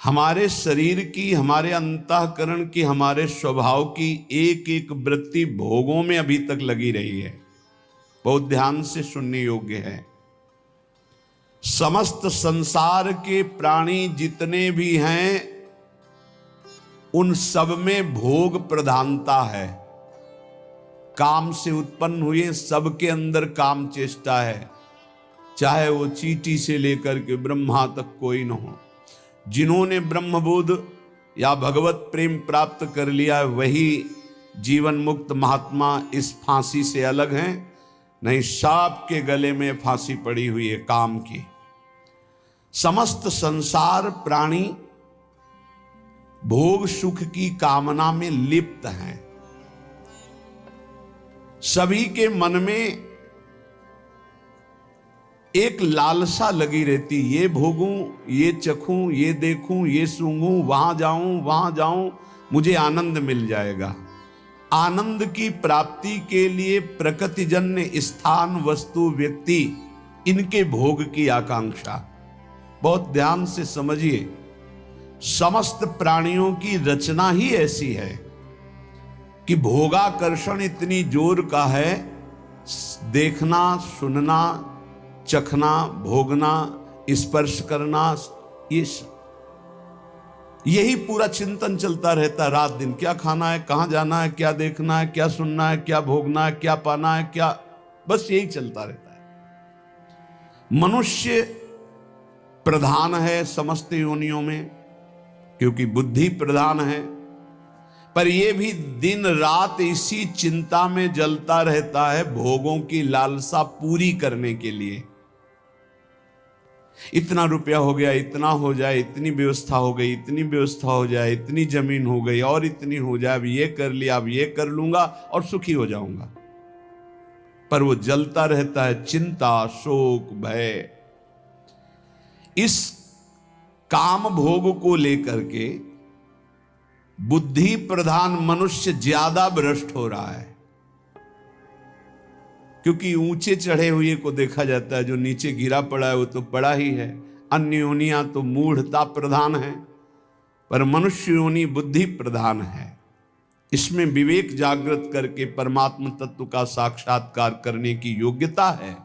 हमारे शरीर की, हमारे अंतःकरण की, हमारे स्वभाव की एक एक वृत्ति भोगों में अभी तक लगी रही है। बहुत ध्यान से सुनने योग्य है। समस्त संसार के प्राणी जितने भी हैं उन सब में भोग प्रधानता है। काम से उत्पन्न हुए सबके अंदर काम चेष्टा है, चाहे वो चींटी से लेकर के ब्रह्मा तक कोई न हो। जिन्होंने ब्रह्मबोध या भगवत प्रेम प्राप्त कर लिया वही जीवन मुक्त महात्मा इस फांसी से अलग हैं, नहीं सांप के गले में फांसी पड़ी हुई है काम की। समस्त संसार प्राणी भोग सुख की कामना में लिप्त हैं। सभी के मन में एक लालसा लगी रहती, ये भोगूं, ये चखूं, ये देखूं, ये सूंघूं, वहां जाऊं, मुझे आनंद मिल जाएगा। आनंद की प्राप्ति के लिए प्रकृतिजन्य स्थान, वस्तु, व्यक्ति, इनके भोग की आकांक्षा। बहुत ध्यान से समझिए, समस्त प्राणियों की रचना ही ऐसी है कि भोगाकर्षण इतनी जोर का है, देखना, सुनना, चखना, भोगना, स्पर्श करना, यही पूरा चिंतन चलता रहता रात दिन। क्या खाना है, कहां जाना है, क्या देखना है, क्या सुनना है, क्या भोगना है, क्या पाना है, क्या, बस यही चलता रहता है। मनुष्य प्रधान है समस्त योनियों में, क्योंकि बुद्धि प्रधान है, पर यह भी दिन रात इसी चिंता में जलता रहता है भोगों की लालसा पूरी करने के लिए। इतना रुपया हो गया, इतना हो जाए, इतनी व्यवस्था हो गई, इतनी व्यवस्था हो जाए, इतनी जमीन हो गई और इतनी हो जाए, अब ये कर लिया, अब ये कर लूंगा और सुखी हो जाऊंगा। पर वो जलता रहता है चिंता, शोक, भय। इस काम भोग को लेकर के बुद्धि प्रधान मनुष्य ज्यादा भ्रष्ट हो रहा है, क्योंकि ऊंचे चढ़े हुए को देखा जाता है, जो नीचे गिरा पड़ा है वो तो पड़ा ही है। अन्य योनियां तो मूढ़ता प्रधान है, पर मनुष्य योनि बुद्धि प्रधान है। इसमें विवेक जागृत करके परमात्म तत्व का साक्षात्कार करने की योग्यता है।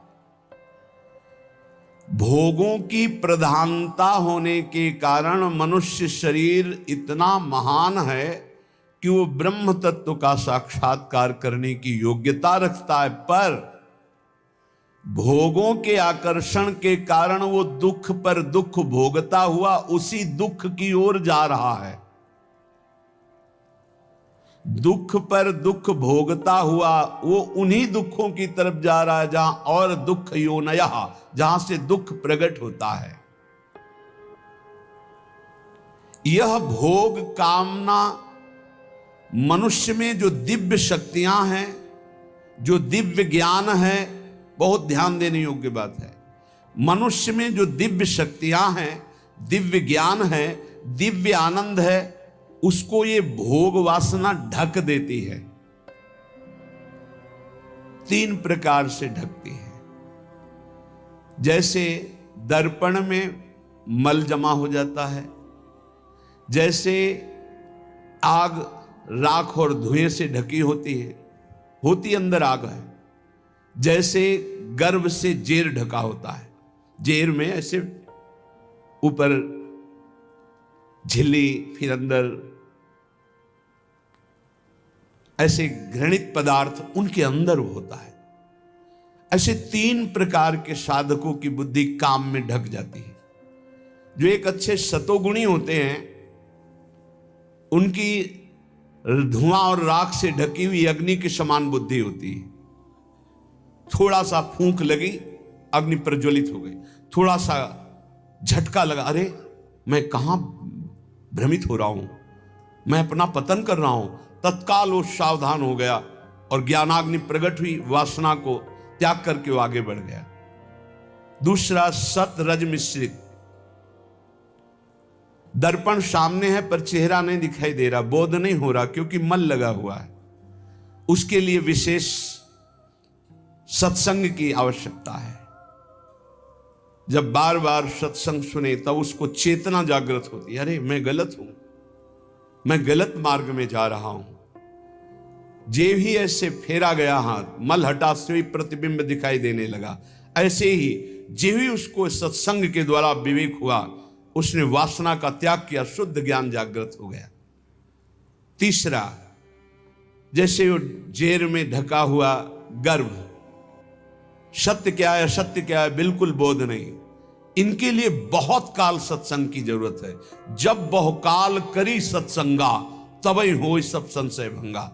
भोगों की प्रधानता होने के कारण मनुष्य शरीर इतना महान है कि वो ब्रह्म तत्व का साक्षात्कार करने की योग्यता रखता है, पर भोगों के आकर्षण के कारण वो दुख पर दुख भोगता हुआ उसी दुख की ओर जा रहा है। दुख पर दुख भोगता हुआ वो उन्हीं दुखों की तरफ जा रहा है जहां और दुख योनयः, जहां से दुख प्रकट होता है। यह भोग कामना मनुष्य में जो दिव्य शक्तियां हैं, जो दिव्य ज्ञान है, बहुत ध्यान देने योग्य बात है। मनुष्य में जो दिव्य शक्तियां हैं, दिव्य ज्ञान है, दिव्य आनंद है, उसको ये भोग वासना ढक देती है। तीन प्रकार से ढकती है। जैसे दर्पण में मल जमा हो जाता है, जैसे आग राख और धुएं से ढकी होती है, होती अंदर आग है। जैसे गर्भ से जेर ढका होता है, जेर में ऐसे ऊपर झिल्ली, फिर अंदर ऐसे घृणित पदार्थ उनके अंदर होता है। ऐसे तीन प्रकार के साधकों की बुद्धि काम में ढक जाती है। जो एक अच्छे सतोगुणी होते हैं, उनकी धुआं और राख से ढकी हुई अग्नि के समान बुद्धि होती है। थोड़ा सा फूंक लगी, अग्नि प्रज्वलित हो गई। थोड़ा सा झटका लगा, अरे मैं कहां भ्रमित हो रहा हूं, मैं अपना पतन कर रहा हूं, तत्काल वो सावधान हो गया और ज्ञानाग्नि प्रकट हुई, वासना को त्याग करके वो आगे बढ़ गया। दूसरा सत रज मिश्रित, दर्पण सामने है पर चेहरा नहीं दिखाई दे रहा, बोध नहीं हो रहा, क्योंकि मल लगा हुआ है। उसके लिए विशेष सत्संग की आवश्यकता है। जब बार बार सत्संग सुने तब उसको चेतना जागृत होती है, अरे मैं गलत हूं, मैं गलत मार्ग में जा रहा हूं। जे भी ऐसे फेरा गया हाथ, मल हटा से ही प्रतिबिंब दिखाई देने लगा। ऐसे ही जे भी उसको सत्संग के द्वारा विवेक हुआ, उसने वासना का त्याग किया, शुद्ध ज्ञान जागृत हो गया। तीसरा, जैसे वो जेर में ढका हुआ गर्भ, सत्य क्या है असत्य क्या है बिल्कुल बोध नहीं। इनके लिए बहुत काल सत्संग की जरूरत है। जब बहुकाल करी सत्संगा तब ही हो सब संशय भंगा।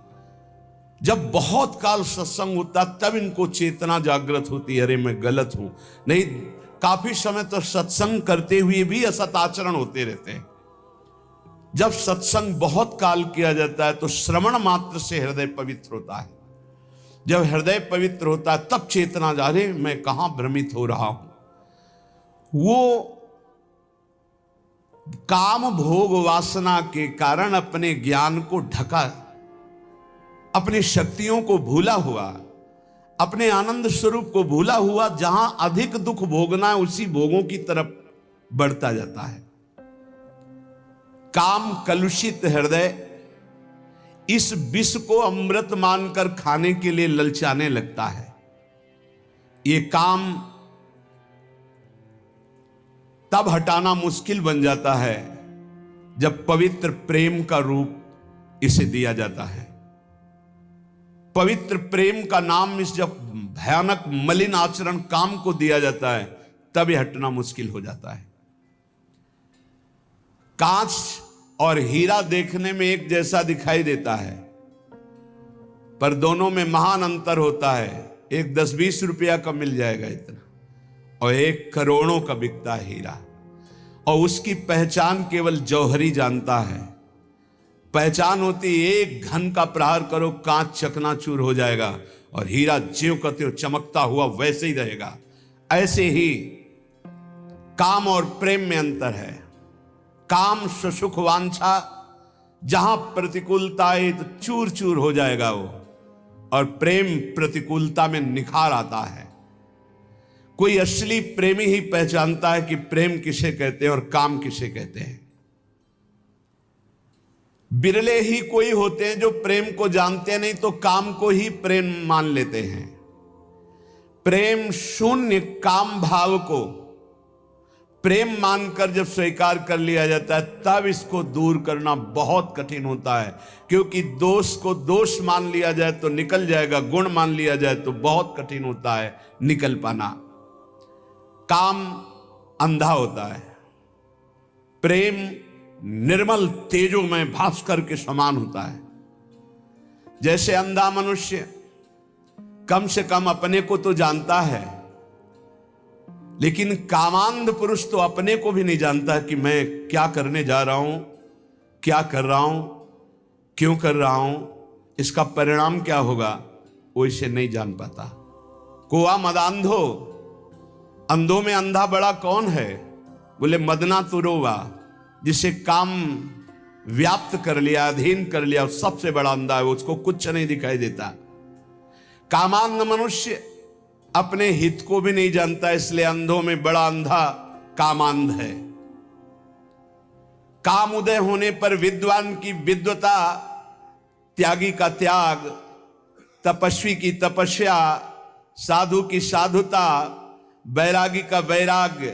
जब बहुत काल सत्संग होता तब इनको चेतना जागृत होती है, अरे मैं गलत हूं। नहीं, काफी समय तो सत्संग करते हुए भी असत आचरण होते रहते हैं। जब सत्संग बहुत काल किया जाता है तो श्रवण मात्र से हृदय पवित्र होता है। जब हृदय पवित्र होता है तब चेतना जा रहे मैं कहां भ्रमित हो रहा हूं। वो काम भोग वासना के कारण अपने ज्ञान को ढका, अपनी शक्तियों को भूला हुआ, अपने आनंद स्वरूप को भूला हुआ, जहां अधिक दुख भोगना है उसी भोगों की तरफ बढ़ता जाता है। काम कलुषित हृदय इस विष को अमृत मानकर खाने के लिए ललचाने लगता है। ये काम तब हटाना मुश्किल बन जाता है जब पवित्र प्रेम का रूप इसे दिया जाता है। पवित्र प्रेम का नाम इस जब भयानक मलिन आचरण काम को दिया जाता है तब यह हटना मुश्किल हो जाता है। कांच और हीरा देखने में एक जैसा दिखाई देता है, पर दोनों में महान अंतर होता है। एक 10-20 रुपया का मिल जाएगा इतना, और एक करोड़ों का बिकता है हीरा, और उसकी पहचान केवल जौहरी जानता है। पहचान होती एक घन का प्रहार करो कांच चकनाचूर हो जाएगा, और हीरा ज्यों का त्यों चमकता हुआ वैसे ही रहेगा। ऐसे ही काम और प्रेम में अंतर है। काम सुख वांछा, जहां प्रतिकूलता है तो चूर चूर हो जाएगा वो, और प्रेम प्रतिकूलता में निखार आता है। कोई असली प्रेमी ही पहचानता है कि प्रेम किसे कहते हैं और काम किसे कहते हैं। बिरले ही कोई होते हैं जो प्रेम को जानते नहीं तो काम को ही प्रेम मान लेते हैं। प्रेम शून्य काम भाव को प्रेम मानकर जब स्वीकार कर लिया जाता है तब इसको दूर करना बहुत कठिन होता है, क्योंकि दोष को दोष मान लिया जाए तो निकल जाएगा, गुण मान लिया जाए तो बहुत कठिन होता है निकल पाना। काम अंधा होता है, प्रेम निर्मल तेजोमय भास्कर के समान होता है। जैसे अंधा मनुष्य कम से कम अपने को तो जानता है, लेकिन कामांध पुरुष तो अपने को भी नहीं जानता कि मैं क्या करने जा रहा हूं, क्या कर रहा हूं, क्यों कर रहा हूं, इसका परिणाम क्या होगा, वो इसे नहीं जान पाता। कोआ मदांधो, अंधों में अंधा बड़ा कौन है? बोले मदना तुरोवा, जिसे काम व्याप्त कर लिया, अधीन कर लिया, सबसे बड़ा अंधा है, उसको कुछ नहीं दिखाई देता। कामांध मनुष्य अपने हित को भी नहीं जानता, इसलिए अंधों में बड़ा अंधा कामांध है। काम उदय होने पर विद्वान की विद्वता, त्यागी का त्याग, तपस्वी की तपस्या, साधु की साधुता, वैरागी का वैराग्य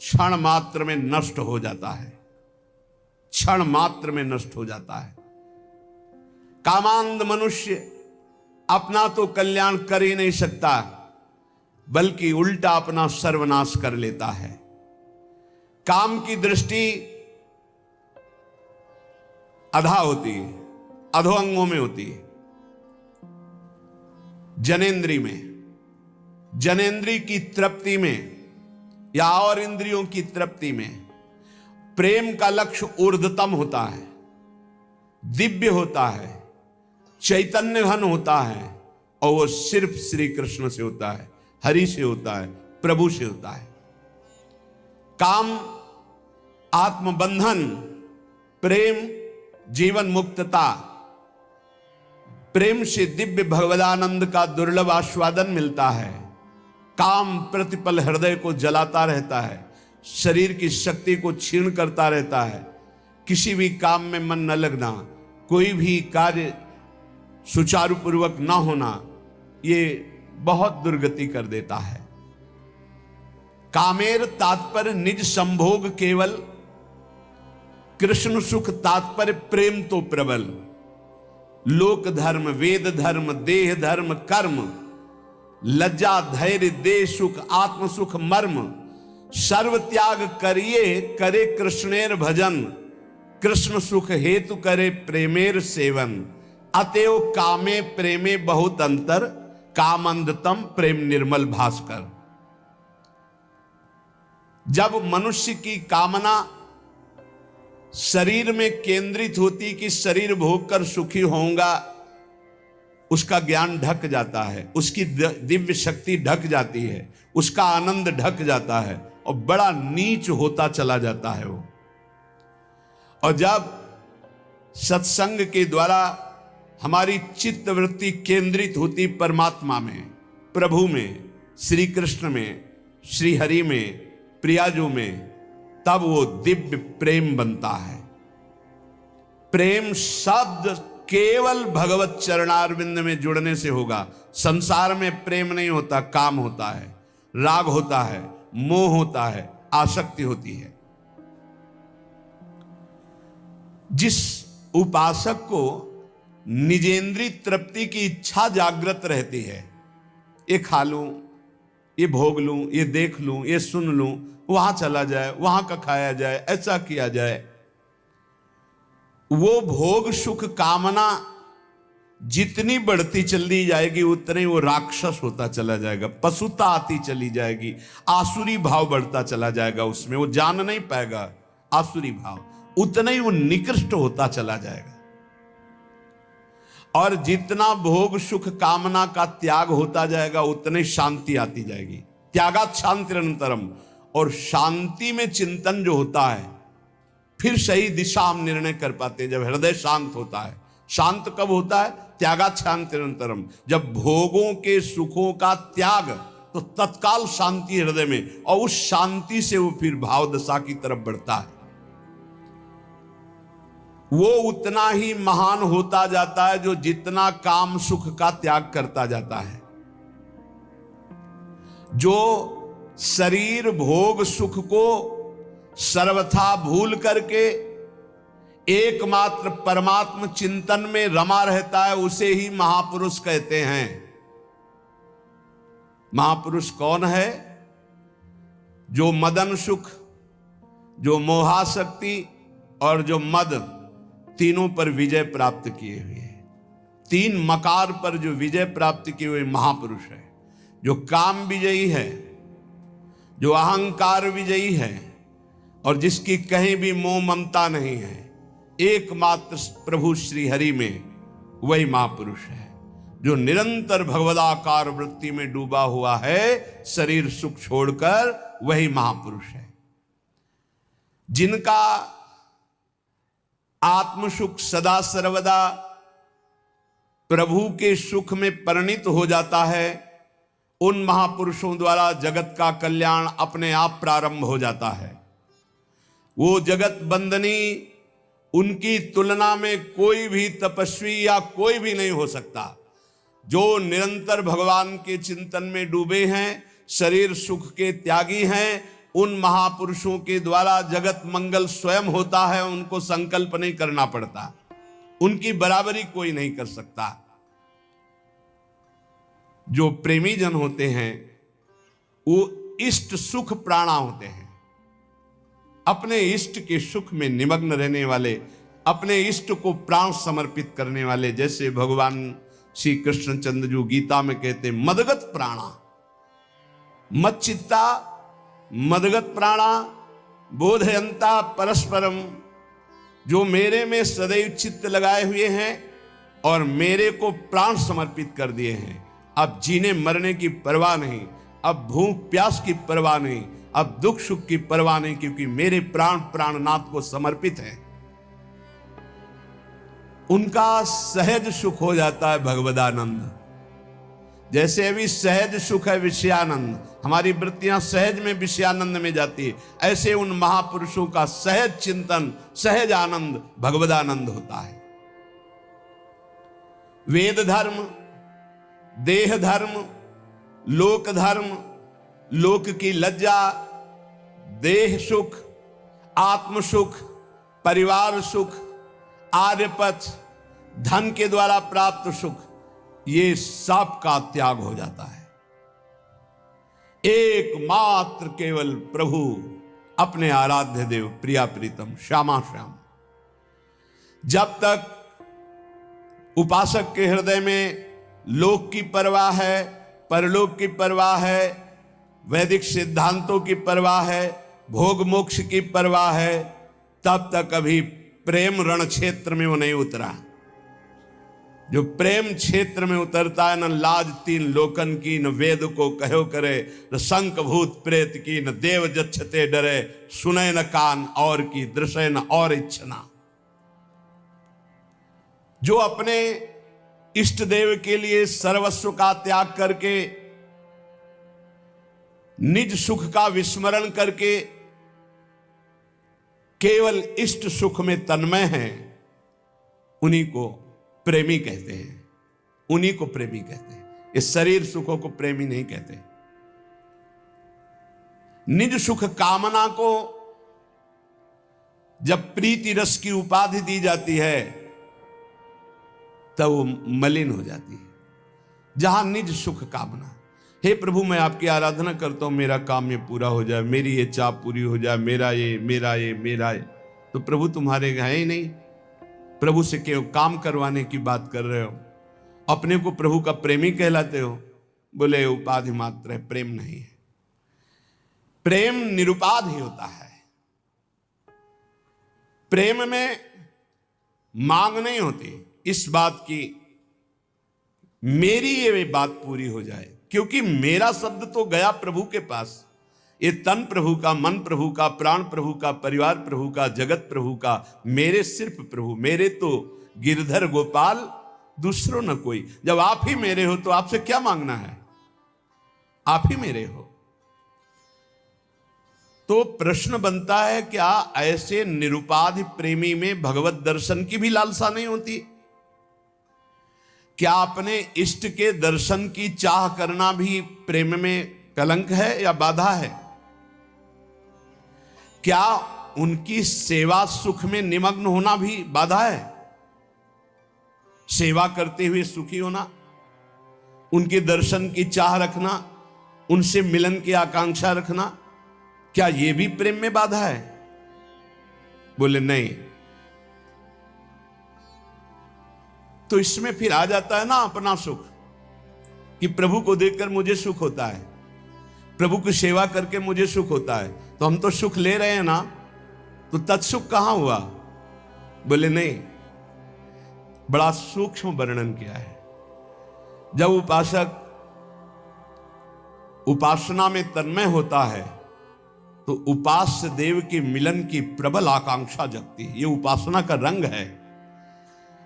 क्षण मात्र में नष्ट हो जाता है, क्षण मात्र में नष्ट हो जाता है। कामांध मनुष्य अपना तो कल्याण कर ही नहीं सकता, बल्कि उल्टा अपना सर्वनाश कर लेता है। काम की दृष्टि अधा होती है, अधो अंगों में होती है। जनेंद्री में, जनेंद्री की तृप्ति में या और इंद्रियों की तृप्ति में प्रेम का लक्ष्य ऊर्ध्वतम होता है, दिव्य होता है, चैतन्य घन होता है, और वो सिर्फ श्री कृष्ण से होता है, हरि से होता है, प्रभु से होता है। काम आत्मबंधन, प्रेम जीवन मुक्तता। प्रेम से दिव्य भगवदानंद का दुर्लभ आस्वादन मिलता है। काम प्रतिपल हृदय को जलाता रहता है, शरीर की शक्ति को क्षीण करता रहता है, किसी भी काम में मन न लगना, कोई भी कार्य सुचारू पूर्वक न होना, ये बहुत दुर्गति कर देता है। कामेर तात्पर्य निज संभोग केवल, कृष्ण सुख तात्पर्य प्रेम तो प्रबल। लोक धर्म, वेद धर्म, देह धर्म, कर्म, लज्जा धैर्य देह सुख, आत्म सुख मर्म, सर्व त्याग करिए करे कृष्णेर भजन, कृष्ण सुख हेतु करे प्रेमेर सेवन। अतएव कामे प्रेमे बहुत अंतर, कामंदतम प्रेम निर्मल भास्कर। जब मनुष्य की कामना शरीर में केंद्रित होती कि शरीर भोग कर सुखी होऊंगा, उसका ज्ञान ढक जाता है, उसकी दिव्य शक्ति ढक जाती है, उसका आनंद ढक जाता है और बड़ा नीच होता चला जाता है वो। और जब सत्संग के द्वारा हमारी चित्त वृत्ति केंद्रित होती परमात्मा में, प्रभु में, श्री कृष्ण में, श्री हरि में, प्रियाजू में, तब वो दिव्य प्रेम बनता है। प्रेम शब्द केवल भगवत चरणारविंद में जुड़ने से होगा। संसार में प्रेम नहीं होता, काम होता है, राग होता है, मोह होता है, आसक्ति होती है। जिस उपासक को निजेंद्रिय तृप्ति की इच्छा जागृत रहती है, ये खा लूं, ये भोग लूं, ये देख लूं, ये सुन लूं, वहां चला जाए, वहां का खाया जाए, ऐसा किया जाए, वो भोग सुख कामना जितनी बढ़ती चली जाएगी उतने वो राक्षस होता चला जाएगा, पशुता आती चली जाएगी, आसुरी भाव बढ़ता चला जाएगा, उसमें वो जान नहीं पाएगा आसुरी भाव, उतना ही वो निकृष्ट होता चला जाएगा। और जितना भोग सुख कामना का त्याग होता जाएगा उतने शांति आती जाएगी। त्यागात शांतिरंतरम। और शांति में चिंतन जो होता है, फिर सही दिशा हम निर्णय कर पाते हैं जब हृदय शांत होता है। शांत कब होता है? त्यागात शांतिरंतरम। जब भोगों के सुखों का त्याग, तो तत्काल शांति हृदय में, और उस शांति से वो फिर भाव दशा की तरफ बढ़ता है। वो उतना ही महान होता जाता है जो जितना काम सुख का त्याग करता जाता है। जो शरीर भोग सुख को सर्वथा भूल करके एकमात्र परमात्म चिंतन में रमा रहता है, उसे ही महापुरुष कहते हैं। महापुरुष कौन है? जो मदन सुख, जो मोहाशक्ति और जो मद, तीनों पर विजय प्राप्त किए हुए हैं। तीन मकार पर जो विजय प्राप्त किए हुए महापुरुष है। जो काम विजयी है, जो अहंकार विजयी है, और जिसकी कहीं भी मोह ममता नहीं है, एकमात्र प्रभु श्री हरि में, वही महापुरुष है। जो निरंतर भगवदाकार वृत्ति में डूबा हुआ है, शरीर सुख छोड़कर, वही महापुरुष है। जिनका आत्म सुख सदा सर्वदा प्रभु के सुख में परिणित हो जाता है, उन महापुरुषों द्वारा जगत का कल्याण अपने आप प्रारंभ हो जाता है। वो जगत बंदनी, उनकी तुलना में कोई भी तपस्वी या कोई भी नहीं हो सकता। जो निरंतर भगवान के चिंतन में डूबे हैं, शरीर सुख के त्यागी हैं, उन महापुरुषों के द्वारा जगत मंगल स्वयं होता है। उनको संकल्प नहीं करना पड़ता, उनकी बराबरी कोई नहीं कर सकता। जो प्रेमी जन होते हैं वो इष्ट सुख प्राणा होते हैं। अपने इष्ट के सुख में निमग्न रहने वाले, अपने इष्ट को प्राण समर्पित करने वाले, जैसे भगवान श्री कृष्णचंद्र जी गीता में कहते मदगत प्राणा, मच्चित्ता मदगत प्राणा बोधयंता परस्परम। जो मेरे में सदैव चित्त लगाए हुए हैं और मेरे को प्राण समर्पित कर दिए हैं। अब जीने मरने की परवाह नहीं, अब भूख प्यास की परवाह नहीं, अब दुख सुख की परवाह नहीं, क्योंकि मेरे प्राण प्राणनाथ को समर्पित है। उनका सहज सुख हो जाता है भगवदानंद। जैसे अभी सहज सुख है विषयानंद, हमारी वृत्तियां सहज में विषयानंद में जाती है, ऐसे उन महापुरुषों का सहज चिंतन, सहज आनंद भगवदानंद होता है। वेद धर्म, देह धर्म, लोक धर्म, लोक की लज्जा, देह सुख, आत्म सुख, परिवार सुख, आर्यपथ, धन के द्वारा प्राप्त सुख, ये सब का त्याग हो जाता है। एकमात्र केवल प्रभु, अपने आराध्य देव, प्रिया प्रीतम, श्यामा श्याम। जब तक उपासक के हृदय में लोक की परवाह है, परलोक की परवाह है, वैदिक सिद्धांतों की परवाह है, भोग मोक्ष की परवाह है, तब तक अभी प्रेम रण क्षेत्र में वो नहीं उतरा। जो प्रेम क्षेत्र में उतरता है, न लाज तीन लोकन की, न वेद को कहो करे, न शंख भूत प्रेत की, न देव जच्छते डरे, सुने न कान और की, दृश्य न और इच्छना। जो अपने इष्ट देव के लिए सर्वस्व का त्याग करके, निज सुख का विस्मरण करके केवल इष्ट सुख में तन्मय हैं, उन्हीं को प्रेमी कहते हैं, उन्हीं को प्रेमी कहते हैं। इस शरीर सुखों को प्रेमी नहीं कहते। निज सुख कामना को जब प्रीति रस की उपाधि दी जाती है, तब वो मलिन हो जाती है। जहां निज सुख कामना, हे प्रभु मैं आपकी आराधना करता हूं, मेरा काम ये पूरा हो जाए, मेरी ये चाह पूरी हो जाए, मेरा ये मेरा ये मेरा ये, तो प्रभु तुम्हारे हैं ही नहीं। प्रभु से क्यों काम करवाने की बात कर रहे हो? अपने को प्रभु का प्रेमी कहलाते हो? बोले उपाधि मात्र है, प्रेम नहीं है। प्रेम निरुपाध ही होता है। प्रेम में मांग नहीं होती इस बात की मेरी ये बात पूरी हो जाए, क्योंकि मेरा शब्द तो गया प्रभु के पास। ये तन प्रभु का, मन प्रभु का, प्राण प्रभु का, परिवार प्रभु का, जगत प्रभु का, मेरे सिर्फ प्रभु। मेरे तो गिरधर गोपाल, दूसरों न कोई। जब आप ही मेरे हो तो आपसे क्या मांगना है? आप ही मेरे हो। तो प्रश्न बनता है, क्या ऐसे निरुपाधि प्रेमी में भगवत दर्शन की भी लालसा नहीं होती? क्या अपने इष्ट के दर्शन की चाह करना भी प्रेम में कलंक है या बाधा है? क्या उनकी सेवा सुख में निमग्न होना भी बाधा है? सेवा करते हुए सुखी होना, उनके दर्शन की चाह रखना, उनसे मिलन की आकांक्षा रखना, क्या यह भी प्रेम में बाधा है? बोले नहीं। तो इसमें फिर आ जाता है ना अपना सुख, कि प्रभु को देखकर मुझे सुख होता है, प्रभु की सेवा करके मुझे सुख होता है, तो हम तो सुख ले रहे हैं ना, तो तत्सुख कहां हुआ? बोले नहीं। बड़ा सूक्ष्म वर्णन किया है। जब उपासक उपासना में तन्मय होता है, तो उपास्य देव के मिलन की प्रबल आकांक्षा जगती है। ये उपासना का रंग है,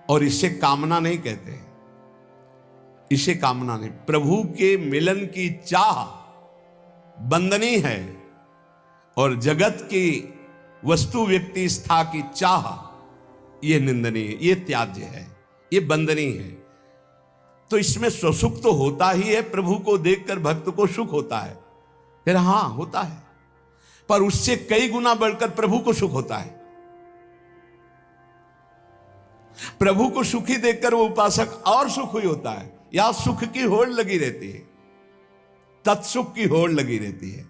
और इसे कामना नहीं कहते, इसे कामना नहीं। प्रभु के मिलन की चाह बंदनी है, और जगत की वस्तु व्यक्ति स्था की चाह ये निंदनीय है, ये त्याज्य है, ये बंदनी है। तो इसमें स्वसुख तो होता ही है, प्रभु को देखकर भक्त को सुख होता है, फिर हां होता है, पर उससे कई गुना बढ़कर प्रभु को सुख होता है। प्रभु को सुखी देखकर वो उपासक और सुखी होता है। या सुख की होड़ लगी रहती है, तत्सुख की होड़ लगी रहती है।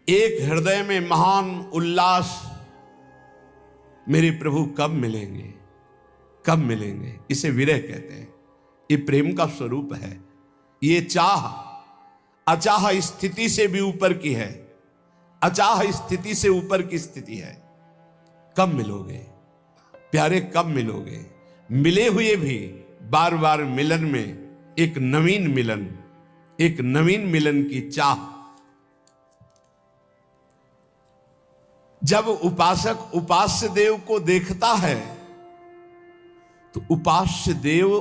एक हृदय में महान उल्लास, मेरे प्रभु कब मिलेंगे, कब मिलेंगे, इसे विरह कहते हैं। ये प्रेम का स्वरूप है। ये चाह अचाह स्थिति से भी ऊपर की है, अचाह स्थिति से ऊपर की स्थिति है। कब मिलोगे प्यारे, कब मिलोगे? मिले हुए भी बार बार मिलन में एक नवीन मिलन, एक नवीन मिलन की चाह। जब उपासक उपास्य देव को देखता है, तो उपास्य देव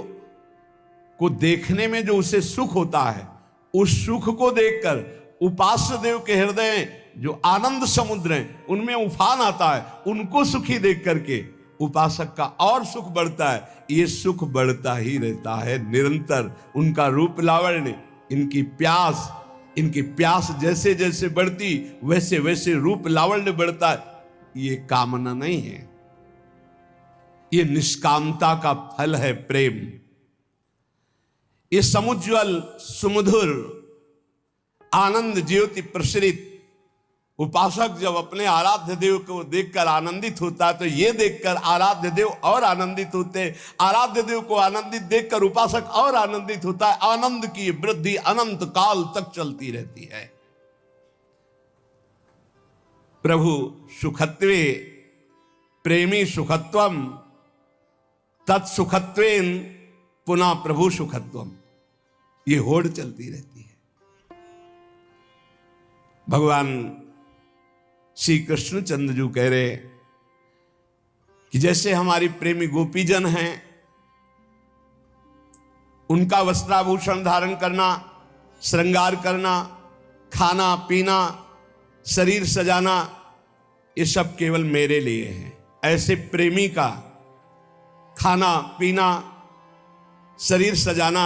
को देखने में जो उसे सुख होता है, उस सुख को देखकर उपास्य देव के हृदय जो आनंद समुद्र हैं उनमें उफान आता है। उनको सुखी देख करके उपासक का और सुख बढ़ता है। ये सुख बढ़ता ही रहता है निरंतर। उनका रूप लावण्य, इनकी प्यास जैसे जैसे बढ़ती वैसे वैसे रूप लावण्य बढ़ता है। ये कामना नहीं है, ये निष्कामता का फल है प्रेम। ये समुज्वल सुमधुर आनंद ज्योति प्रसरित उपासक जब अपने आराध्य देव को देखकर आनंदित होता है तो ये देखकर आराध्य देव और आनंदित होते हैं। आराध्य देव को आनंदित देखकर उपासक और आनंदित होता है। आनंद की वृद्धि अनंत काल तक चलती रहती है। प्रभु सुखत्वे प्रेमी सुखत्वम तत्सुखत्वेन पुनः प्रभु सुखत्वम, ये होड़ चलती रहती है। भगवान श्री कृष्ण चंद्रजू कह रहे कि जैसे हमारी प्रेमी गोपीजन हैं, उनका वस्त्राभूषण धारण करना, श्रृंगार करना, खाना पीना, शरीर सजाना, ये सब केवल मेरे लिए है। ऐसे प्रेमी का खाना पीना, शरीर सजाना,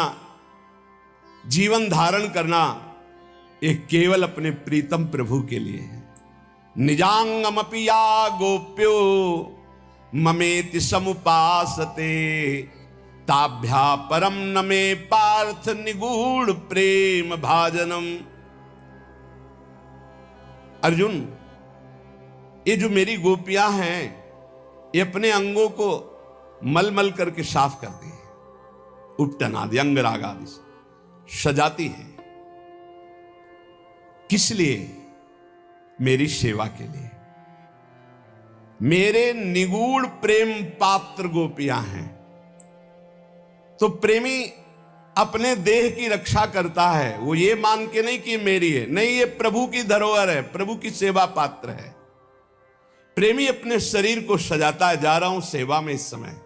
जीवन धारण करना, ये केवल अपने प्रीतम प्रभु के लिए है। निजांगमपि या गोप्यो ममेति समुपासते ताभ्या परम न मे पार्थ निगूढ़ प्रेम भाजनम। अर्जुन, ये जो मेरी गोपियां हैं ये अपने अंगों को मलमल करके साफ करती है, उपटन आदि अंगराग आदि से सजाती है। किस लिए? मेरी सेवा के लिए। मेरे निगूढ़ प्रेम पात्र गोपियां हैं। तो प्रेमी अपने देह की रक्षा करता है, वो ये मान के नहीं कि मेरी है, नहीं, ये प्रभु की धरोहर है, प्रभु की सेवा पात्र है। प्रेमी अपने शरीर को सजाता है। जा रहा हूं सेवा में इस समय,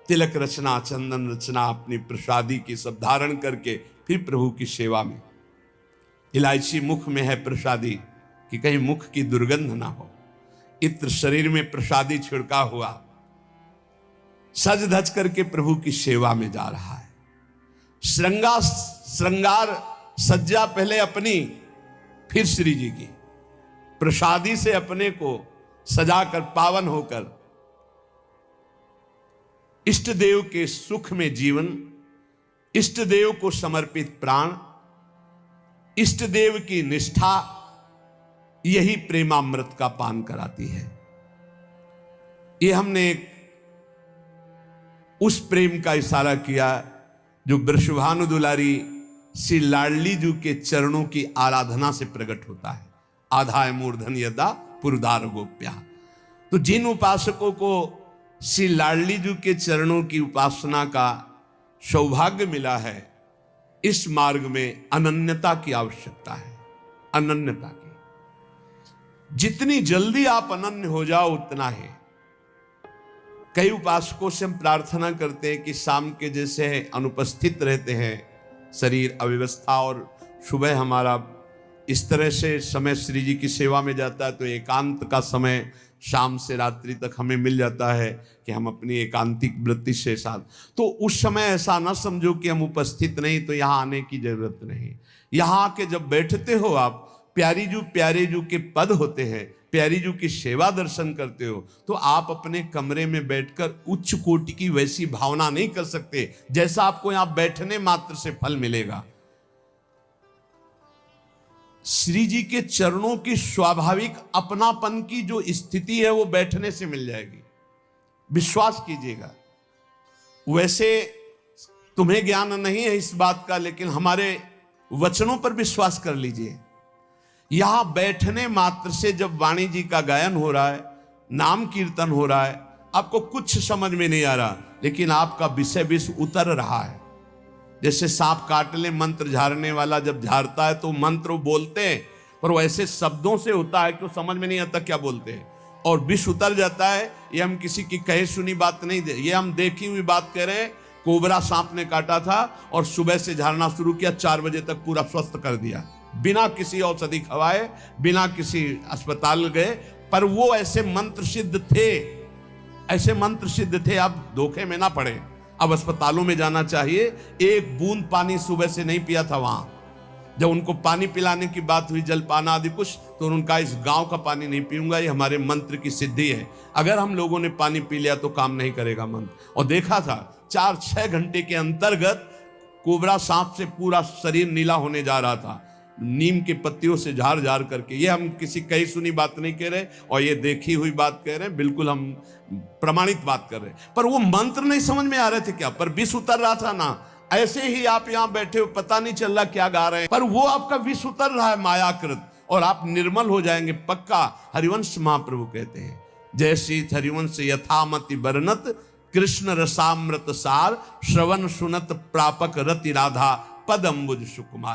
तिलक रचना, चंदन रचना, अपनी प्रसादी की सब धारण करके फिर प्रभु की सेवा में। इलायची मुख में है प्रसादी कि कहीं मुख की दुर्गंध ना हो। इत्र शरीर में प्रसादी छिड़का हुआ, सज धज करके प्रभु की सेवा में जा रहा है। श्रृंगार सज्जा पहले अपनी, फिर श्री जी की। प्रसादी से अपने को सजाकर पावन होकर इष्ट देव के सुख में जीवन, इष्ट देव को समर्पित प्राण, इष्ट देव की निष्ठा, यही प्रेमामृत का पान कराती है। ये हमने उस प्रेम का इशारा किया जो वृषभानु दुलारी श्री लाडली जी के चरणों की आराधना से प्रकट होता है। आधाय मूर्धन यदा पुरदार गोप्या। तो जिन उपासकों को श्री लाडली जी के चरणों की उपासना का सौभाग्य मिला है, इस मार्ग में अनन्यता की आवश्यकता है। अनन्यता की, जितनी जल्दी आप अनन्य हो जाओ उतना है। कई उपासकों से हम प्रार्थना करते हैं कि शाम के जैसे अनुपस्थित रहते हैं, शरीर अव्यवस्था, और सुबह हमारा इस तरह से समय श्री जी की सेवा में जाता है, तो एकांत का समय शाम से रात्रि तक हमें मिल जाता है कि हम अपनी एकांतिक वृत्ति से साथ, तो उस समय ऐसा ना समझो कि हम उपस्थित नहीं तो यहाँ आने की जरूरत नहीं। यहाँ आके जब बैठते हो आप, प्यारे जू के पद होते हैं, प्यारी जू की सेवा दर्शन करते हो, तो आप अपने कमरे में बैठकर उच्च कोटि की वैसी भावना नहीं कर सकते जैसा आपको यहाँ बैठने मात्र से फल मिलेगा। श्री जी के चरणों की स्वाभाविक अपनापन की जो स्थिति है वो बैठने से मिल जाएगी, विश्वास कीजिएगा। वैसे तुम्हें ज्ञान नहीं है इस बात का, लेकिन हमारे वचनों पर विश्वास कर लीजिए। यहां बैठने मात्र से जब वाणी जी का गायन हो रहा है, नाम कीर्तन हो रहा है, आपको कुछ समझ में नहीं आ रहा, लेकिन आपका विषय विष उतर रहा है। जैसे सांप काट ले, मंत्र झाड़ने वाला जब झाड़ता है तो मंत्र बोलते हैं, पर वो ऐसे शब्दों से होता है कि वो समझ में नहीं आता क्या बोलते हैं, और विष उतर जाता है। ये हम किसी की कहे सुनी बात नहीं दे, ये हम देखी हुई बात कह रहे हैं कोबरा सांप ने काटा था और सुबह से झाड़ना शुरू किया, 4 बजे तक पूरा स्वस्थ कर दिया, बिना किसी औषधि खवाए, बिना किसी अस्पताल गए। पर वो ऐसे मंत्र सिद्ध थे, ऐसे मंत्र सिद्ध थे, आप धोखे में ना पड़े। अब अस्पतालों में जाना चाहिए। एक बूंद पानी सुबह से नहीं पिया था वहां। जब उनको पानी पिलाने की बात हुई, जलपान आदि कुछ, तो उनका इस गांव का पानी नहीं पीऊंगा, ये हमारे मंत्र की सिद्धि है। अगर हम लोगों ने पानी पी लिया तो काम नहीं करेगा मंत्र। और देखा था 4-6 घंटे के अंतर्गत कोबरा सांप से पूरा शरीर नीला होने जा रहा था, नीम के पत्तियों से झाड़ झाड़ करके। ये हम किसी कही सुनी बात नहीं कह रहे और ये देखी हुई बात कह रहे हैं, बिल्कुल हम प्रमाणित बात कर रहे हैं। पर वो मंत्र नहीं समझ में आ रहे थे क्या, पर विष उतर रहा था ना। ऐसे ही आप यहां बैठे हो, पता नहीं चल रहा क्या गा रहे हैं, पर वो आपका विष उतर रहा है मायाकृत, और आप निर्मल हो जाएंगे पक्का। हरिवंश महाप्रभु कहते हैं, जय श्री हरिवंश यथामति बरनत, कृष्ण रसामृत सार, श्रवण सुनत प्रापक रति राधा, पद अम्बुज सुकुमार।